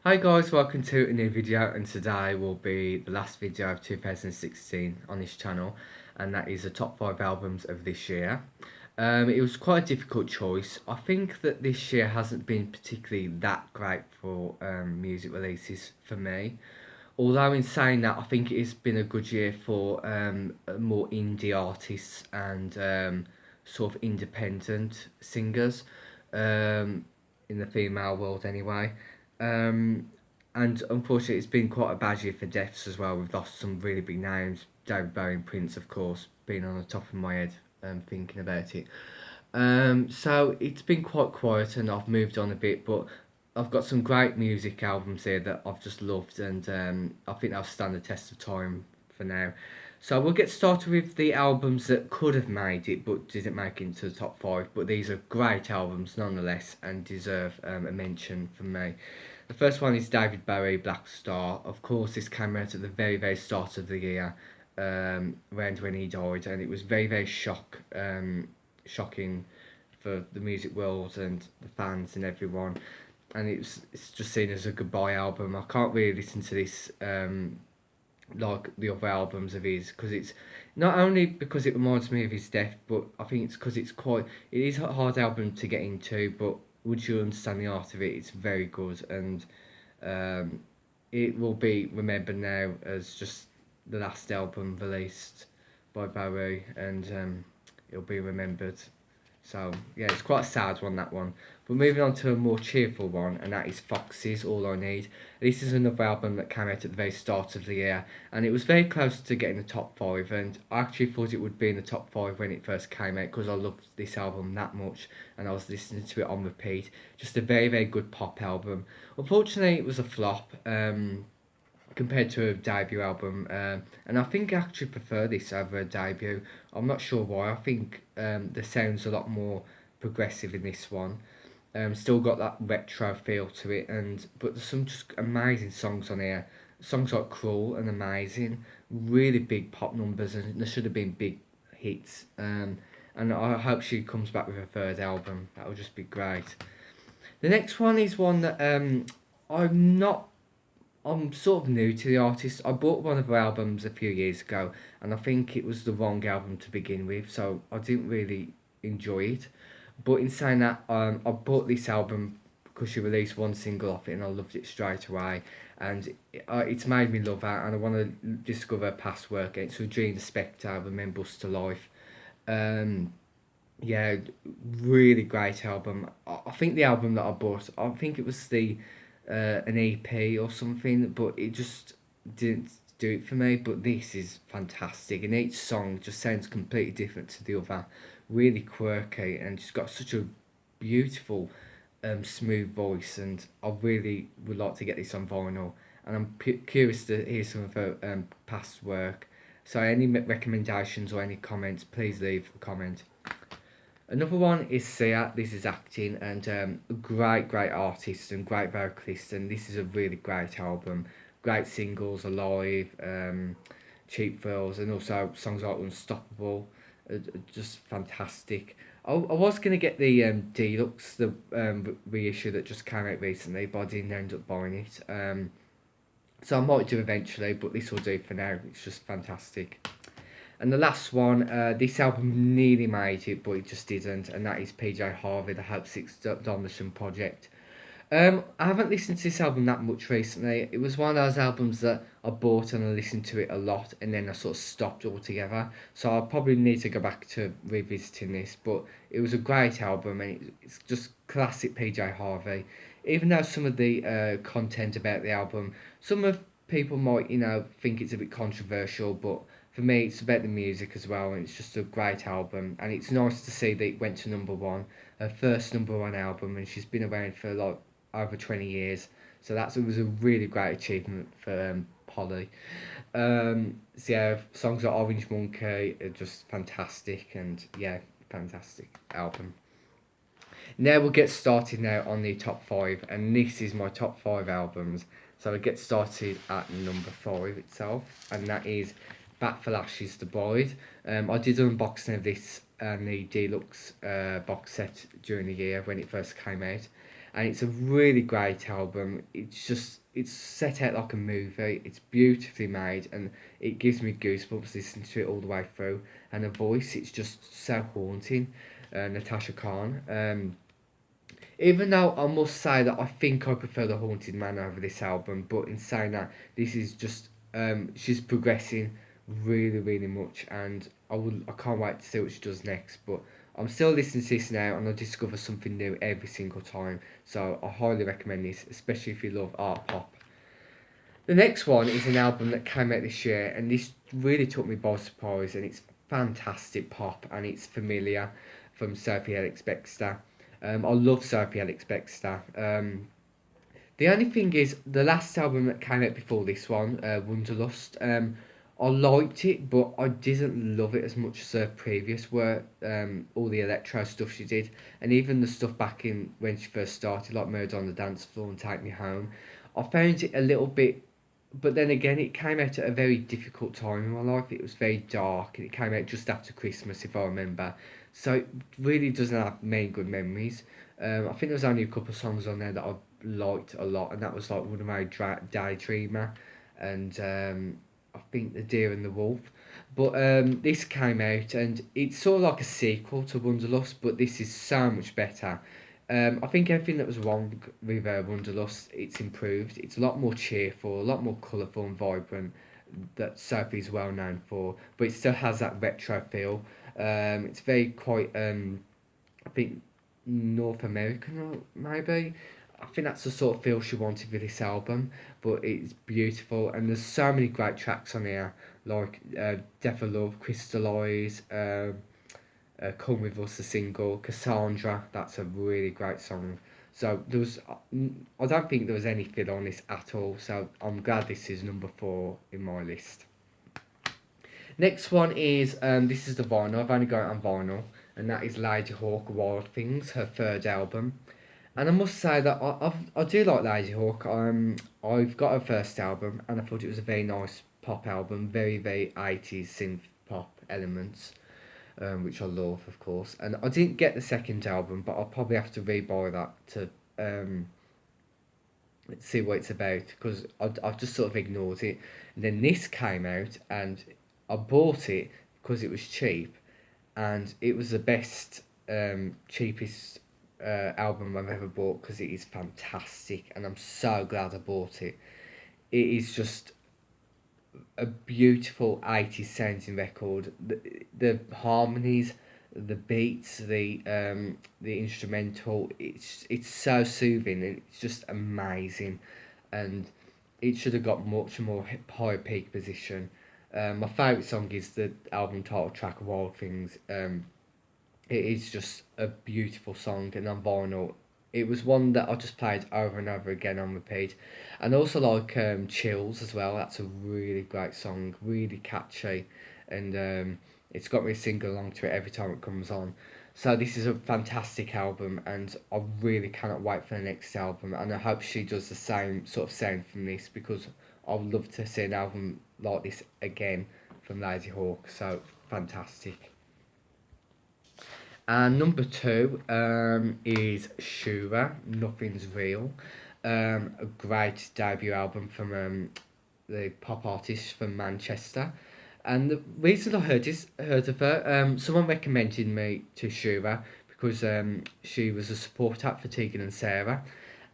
Hi guys, welcome to a new video, and today will be the last video of 2016 on this channel, and that is the top 5 albums of this year. It was quite a difficult choice. I think that this year hasn't been particularly that great for music releases for me. Although in saying that, I think it has been a good year for more indie artists and sort of independent singers um, in the female world anyway. Um, and unfortunately, it's been quite a bad year for deaths as well. We've lost some really big names. David Bowie and Prince, of course, being on the top of my head thinking about it. So it's been quite quiet and I've moved on a bit, but I've got some great music albums here that I've just loved, and I think they'll stand the test of time for now. So we'll get started with the albums that could have made it but didn't make it into the top 5, but these are great albums nonetheless and deserve a mention from me. The first one is David Bowie, Black Star. Of course, this came out at the very start of the year, around when he died, and it was very shocking for the music world and the fans and everyone. And it's just seen as a goodbye album. I can't really listen to this like the other albums of his, because it's not only because it reminds me of his death, but I think it's because it is a hard album to get into, but once you understand the art of it, it's very good, and um, it will be remembered now as just the last album released by Bowie, and it'll be remembered. So yeah, it's quite a sad one, that one. But moving on to a more cheerful one, and that is Foxy's All I Need. This is another album that came out at the very start of the year, and it was very close to getting the top 5, and I actually thought it would be in the top 5 when it first came out, because I loved this album that much, and I was listening to it on repeat. Just a very good pop album. Unfortunately, it was a flop. Compared to a debut album, and I think I actually prefer this over a debut. I'm not sure why. I think the sound's a lot more progressive in this one. Still got that retro feel to it, and but there's some just amazing songs on here. Songs like "Cruel" and "Amazing," really big pop numbers, and there should have been big hits. And I hope she comes back with a third album. That would just be great. The next one is one that I'm not I'm sort of new to the artist. I bought one of her albums a few years ago, and I think it was the wrong album to begin with, so I didn't really enjoy it. But in saying that, I bought this album because she released one single off it, and I loved it straight away. And it's made me love her, and I want to discover her past work. And it's Regina Spektor, Remember Us to Life. Um, yeah, really great album. I think the album that I bought, I think it was the an EP or something, but it just didn't do it for me. But this is fantastic, and each song just sounds completely different to the other. Really quirky, and she's got such a beautiful, smooth voice, and I really would like to get this on vinyl. And I'm curious to hear some of her past work. So, any recommendations or any comments, please leave a comment. Another one is Sia. This is acting, and great artist and great vocalist, and this is a really great album. Great singles, Alive, Cheap Thrills, and also songs like Unstoppable. Just fantastic. I was going to get the deluxe, the reissue that just came out recently, but I didn't end up buying it. So I might do eventually, but this will do for now. It's just fantastic. And the last one, this album nearly made it, but it just didn't, and that is PJ Harvey, the Hope Six Demolition Project. I haven't listened to this album that much recently. It was one of those albums that I bought and I listened to it a lot, and then I sort of stopped altogether. So I'll probably need to go back to revisiting this, but it was a great album, and it's just classic PJ Harvey. Even though some of the content about the album, some of people might, think it's a bit controversial, but for me, it's about the music as well, and it's just a great album. And it's nice to see that it went to number one, her first number one album, and she's been around for like over 20 years. So it was a really great achievement for Polly. So yeah, songs like Orange Monkey are just fantastic, and yeah, fantastic album. Now we'll get started now on the top 5, and this is my top 5 albums. So we'll get started at number 5 itself, and that is Bat for Lashes, The Bride. I did an unboxing of this and the deluxe box set during the year when it first came out, and it's a really great album. It's set out like a movie. It's beautifully made, and it gives me goosebumps listening to it all the way through. And her voice, it's just so haunting. Natasha Khan. Even though I must say that I think I prefer The Haunted Man over this album, but in saying that, this is just she's progressing really, really much, and I can't wait to see what she does next. But I'm still listening to this now, and I discover something new every single time. So I highly recommend this, especially if you love art pop. The next one is an album that came out this year, and this really took me by surprise, and it's fantastic pop, and it's Familiar from Sophie Ellis Bextor. I love Sophie Ellis Bextor. The only thing is, the last album that came out before this one, Wonderlust, I liked it, but I didn't love it as much as her previous work. All the electro stuff she did, and even the stuff back in when she first started, like Murder on the Dance Floor and Take Me Home. I found it a little bit, but then again, it came out at a very difficult time in my life. It was very dark, and it came out just after Christmas, if I remember. So it really doesn't have many good memories. I think there was only a couple of songs on there that I liked a lot, and that was like One of My Daydreamer, and I think The Deer and the Wolf. But this came out, and it's sort of like a sequel to Wonderlust, but this is so much better. I think everything that was wrong with Wonderlust, it's improved. It's a lot more cheerful, a lot more colourful and vibrant that Sophie's well known for, but it still has that retro feel. It's very quite, I think, North American, or maybe. I think that's the sort of feel she wanted with this album, but it's beautiful, and there's so many great tracks on here, like Death of Love, Crystallise, Come With Us, the single, Cassandra, that's a really great song. So there was, I don't think there was any filler on this at all, so I'm glad this is number 4 in my list. Next one is, this is the vinyl, I've only got it on vinyl, and that is Ladyhawke Wild Things, her third album. And I must say that I do like Ladyhawke. I've got her first album, and I thought it was a very nice pop album, very, very 80s synth pop elements, which I love, of course. And I didn't get the second album, but I'll probably have to rebuy that to see what it's about, because I've just sort of ignored it. And then this came out, and I bought it because it was cheap, and it was the best, cheapest album I've ever bought, because it is fantastic, and I'm so glad I bought it. It is just a beautiful 80s sounding record. The harmonies, the beats, the instrumental, it's so soothing, and it's just amazing, and it should have got much more higher peak position. My favourite song is the album title track, Wild Things. It is just a beautiful song, and on vinyl, it was one that I just played over and over again on repeat. And also like Chills as well. That's a really great song, really catchy, and it's got me singing along to it every time it comes on. So this is a fantastic album, and I really cannot wait for the next album. And I hope she does the same sort of sound from this, because I would love to see an album like this again from Ladyhawke. So fantastic. And number 2 is Shura, Nothing's Real. A great debut album from the pop artist from Manchester. And the reason I heard of her, someone recommended me to Shura because she was a support act for Tegan and Sarah.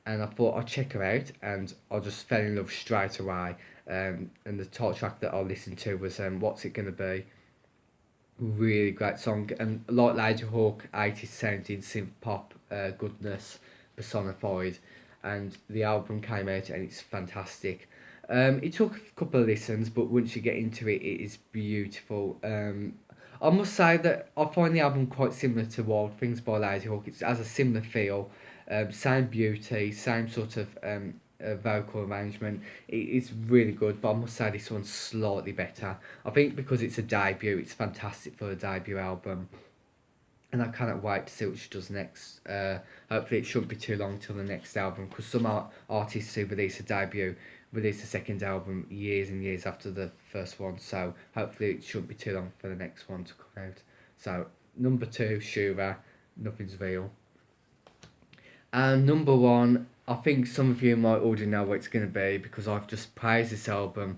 And I thought I'd check her out, and I just fell in love straight away. And the title track that I listened to was What's It Gonna Be? Really great song, and like Ladyhawke, 80s sounding synth pop goodness personified, and the album came out and it's fantastic. It took a couple of listens, but once you get into it, it is beautiful. I must say that I find the album quite similar to Wild Things by Ladyhawke. It has a similar feel, same beauty, same sort of vocal arrangement. It's really good, but I must say this one's slightly better. I think because it's a debut, it's fantastic for a debut album, and I cannot wait to see what she does next. Hopefully, it shouldn't be too long till the next album, because some artists who release a debut release a second album years and years after the first one. So hopefully, it shouldn't be too long for the next one to come out. So number 2, Shura, Nothing's Real. And number one, I think some of you might already know what it's going to be because I've just praised this album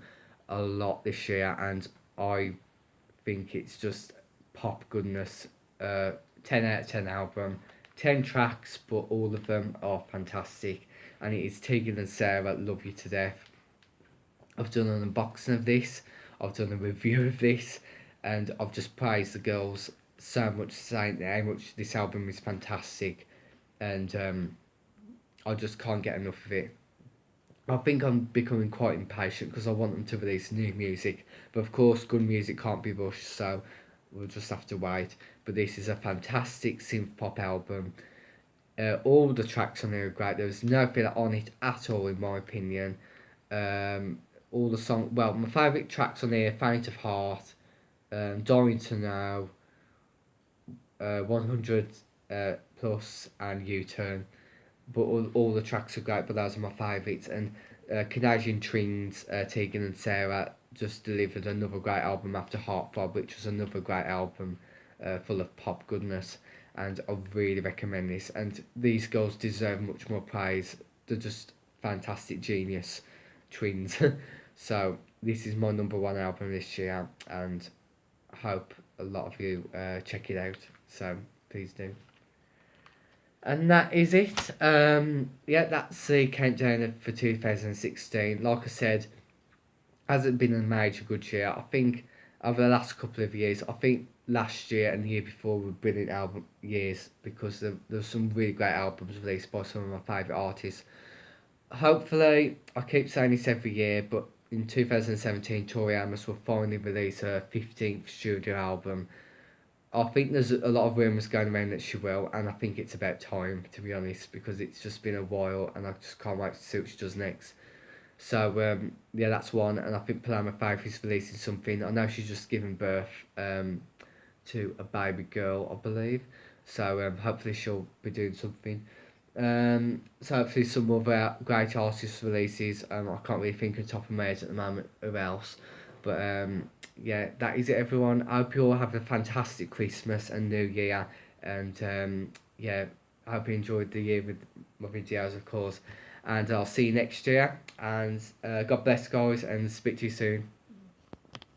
a lot this year, and I think it's just pop goodness. 10 out of 10 album, 10 tracks, but all of them are fantastic. And it is Tegan and Sarah, Love You to Death. I've done an unboxing of this, I've done a review of this, and I've just praised the girls so much, saying how much this album is fantastic, and I just can't get enough of it. I think I'm becoming quite impatient because I want them to release new music, but of course, good music can't be rushed, so we'll just have to wait. But this is a fantastic synth pop album. All the tracks on there are great. There's no filler on it at all, in my opinion. Um, all the song. Well, my favourite tracks on there: "Faint of Heart," "Dying to Know," 100 plus, and "U-Turn." But all the tracks are great, but those are my favourites. And Canadian Twins, Tegan and Sarah, just delivered another great album after Heartthrob, which was another great album full of pop goodness. And I really recommend this. And these girls deserve much more praise. They're just fantastic genius twins. So this is my number one album this year, and I hope a lot of you check it out. So please do. And that is it. Yeah, that's the countdown for 2016. Like I said, hasn't been a major good year. I think over the last couple of years, I think last year and the year before were brilliant album years because there's some really great albums released by some of my favourite artists. Hopefully, I keep saying this every year, but in 2017, Tori Amos will finally release her 15th studio album. I think there's a lot of rumours going around that she will, and I think it's about time, to be honest, because it's just been a while, and I just can't wait to see what she does next. So, yeah, that's one, and I think Paloma Faith is releasing something. I know she's just given birth to a baby girl, I believe, so hopefully she'll be doing something. So hopefully some other great artist releases. I can't really think of the top of my head at the moment who else. But yeah, that is it, everyone. I hope you all have a fantastic Christmas and New Year. And yeah, I hope you enjoyed the year with my videos, of course. And I'll see you next year. And God bless, guys, and speak to you soon.